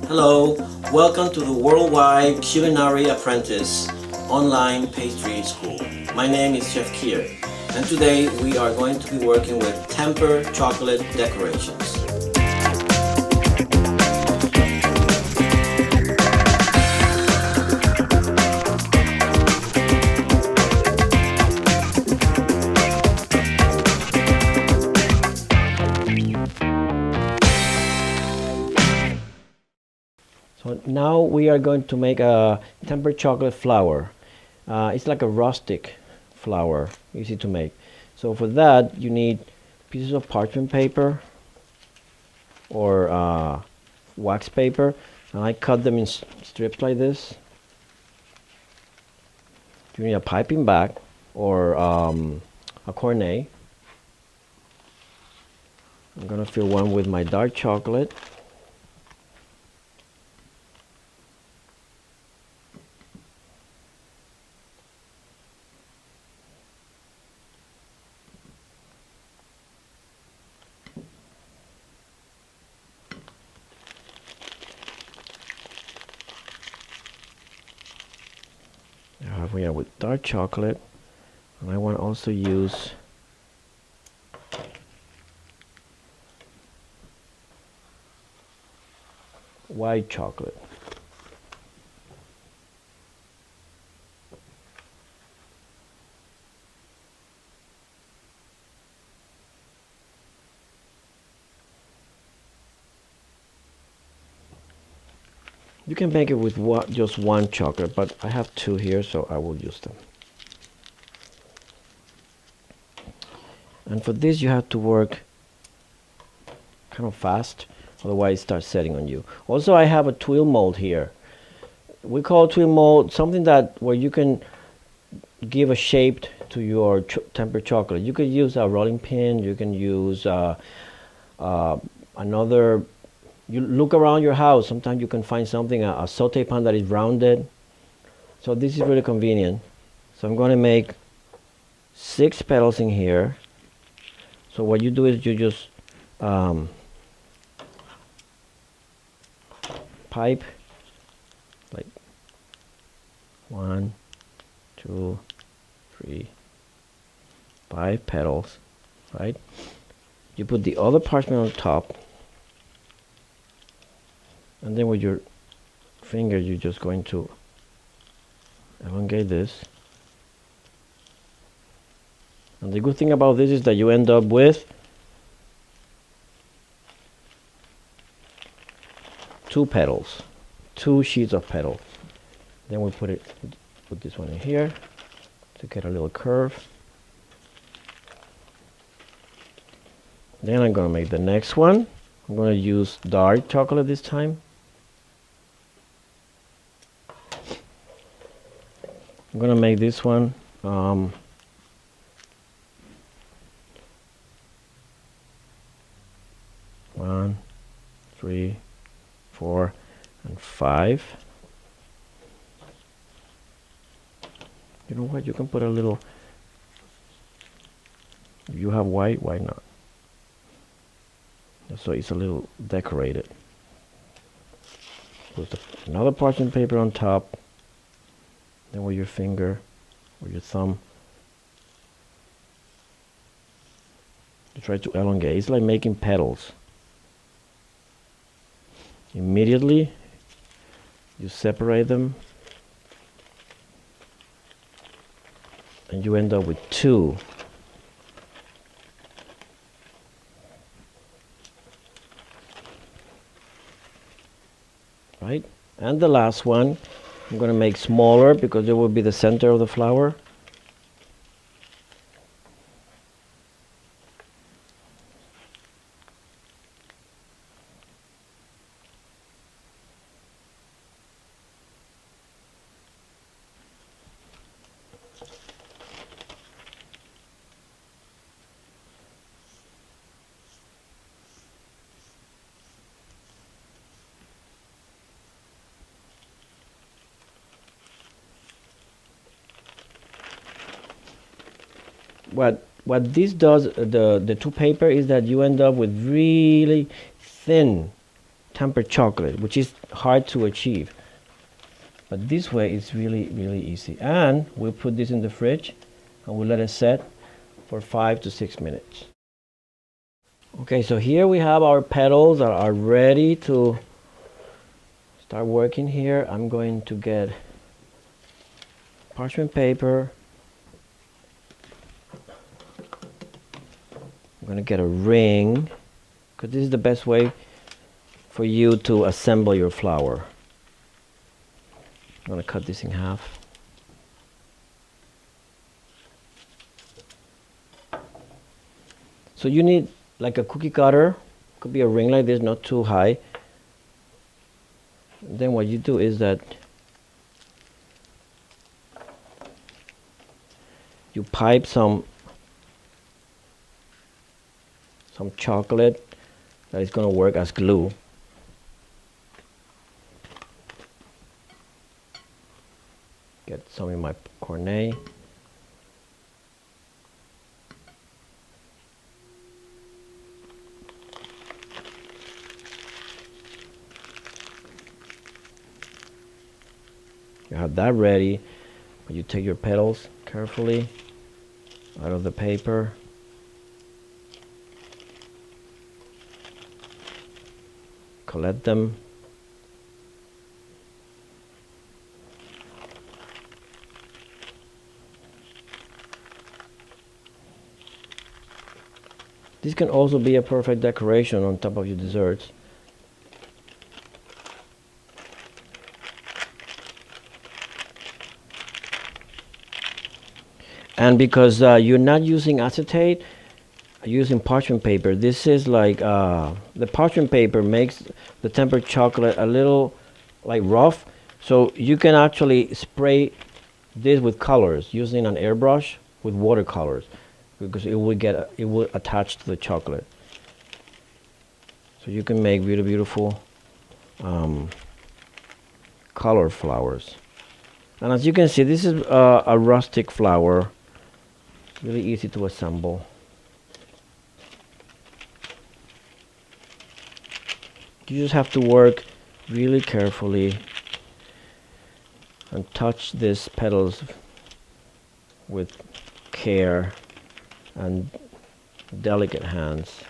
Hello, welcome to the Worldwide Culinary Apprentice online pastry school. My name is Chef Kier, and today we are going to be working with tempered chocolate decorations. So now we are going to make a tempered chocolate flour. It's like a rustic flour, easy to make. So for that you need pieces of parchment paper or wax paper, and I cut them in strips like this. You need a piping bag or a cornet. I'm gonna fill one with my dark chocolate. We are with dark chocolate, and I want to also use white chocolate. You can make it with just one chocolate, but I have two here, so I will use them. And for this you have to work kind of fast, otherwise it starts setting on you. Also, I have a twill mold here. We call twill mold something that where you can give a shape to your tempered chocolate. You could use a rolling pin, you can use another. You look around your house, sometimes you can find something, a saute pan that is rounded. So this is really convenient. So I'm going to make 6 petals in here. So what you do is you just pipe like 1, 2, 3, 5 petals, right? You put the other parchment on top, and then with your finger you're just going to elongate this. And the good thing about this is that you end up with 2 petals, 2 sheets of petals. Then we put this one in here to get a little curve. Then I'm going to make the next one. I'm going to use dark chocolate this time. I'm going to make this one 1, 3, 4, and 5. You know what? You can put a little. If you have white, why not? So it's a little decorated. Put another parchment paper on top. Then with your finger or your thumb, you try to elongate. It's like making petals. Immediately you separate them and you end up with 2. Right? And the last one I'm going to make smaller because it will be the center of the flower. What this does, the two paper, is that you end up with really thin tempered chocolate, which is hard to achieve. But this way it's really, really easy. And we'll put this in the fridge and we'll let it set for 5 to 6 minutes. Okay, so here we have our petals that are ready to start working here. I'm going to get parchment paper. I'm going to get a ring, because this is the best way for you to assemble your flower. I'm going to cut this in half. So you need like a cookie cutter. Could be a ring like this, not too high. Then what you do is that you pipe some chocolate that is going to work as glue. Get some in my cornet. You have that ready. You take your petals carefully out of the paper. Collect them. This can also be a perfect decoration on top of your desserts. And because you're not using acetate, using parchment paper, this is like the parchment paper makes the tempered chocolate a little like rough, so you can actually spray this with colors using an airbrush with watercolors, because it will attach to the chocolate. So you can make really beautiful color flowers. And as you can see, this is a rustic flower, really easy to assemble. You just have to work really carefully and touch these petals with care and delicate hands.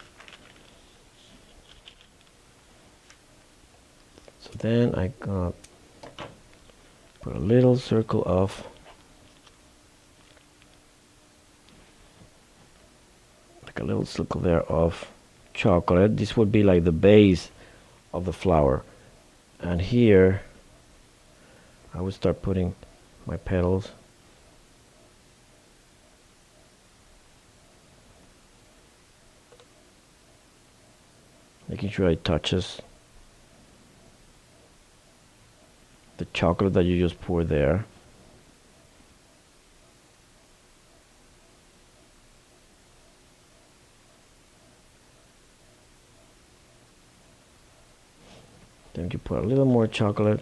So then I gonna put a little circle of a little circle there of chocolate. This would be like the base of the flower, and here I would start putting my petals. Making sure it touches the chocolate that you just poured there. Then you put a little more chocolate.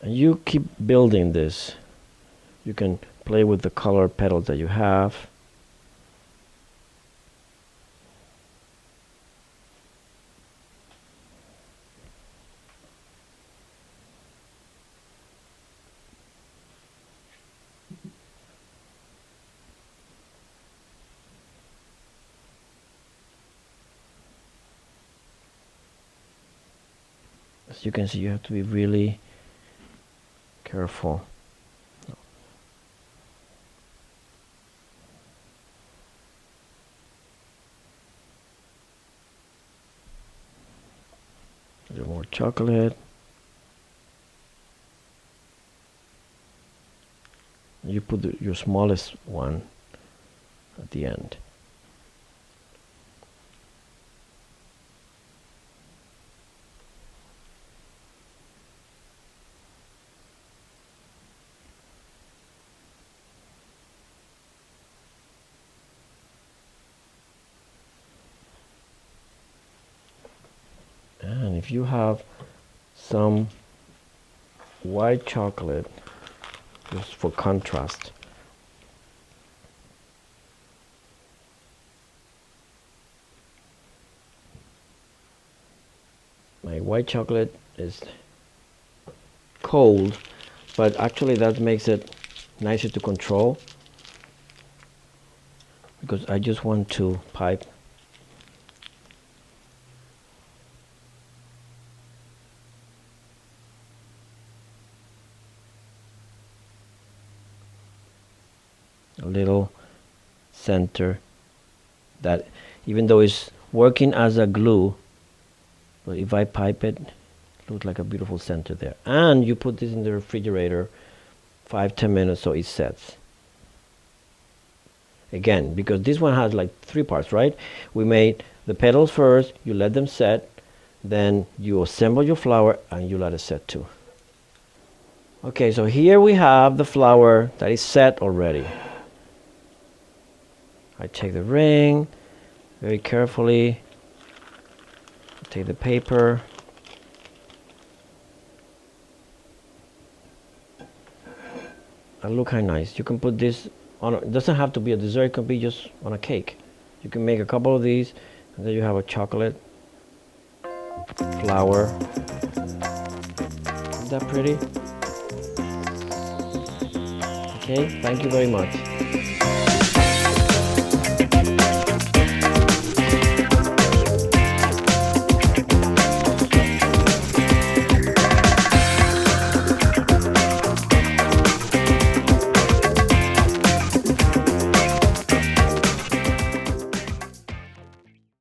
And you keep building this. You can play with the color petals that you have. As you can see, you have to be really careful. A little more chocolate. You put your smallest one at the end. And if you have some white chocolate, just for contrast, My white chocolate is cold, but actually that makes it nicer to control, because I just want to pipe a little center that, even though it's working as a glue, but if I pipe it, it looks like a beautiful center there. And you put this in the refrigerator 5-10 minutes so it sets. Again, because this one has like 3 parts, right? We made the petals first, you let them set, then you assemble your flower and you let it set too. Okay, so here we have the flower that is set already. I take the ring very carefully, take the paper, and look how nice. You can put this on, it doesn't have to be a dessert, it can be just on a cake. You can make a couple of these, and then you have a chocolate flower. Isn't that pretty? Okay, thank you very much.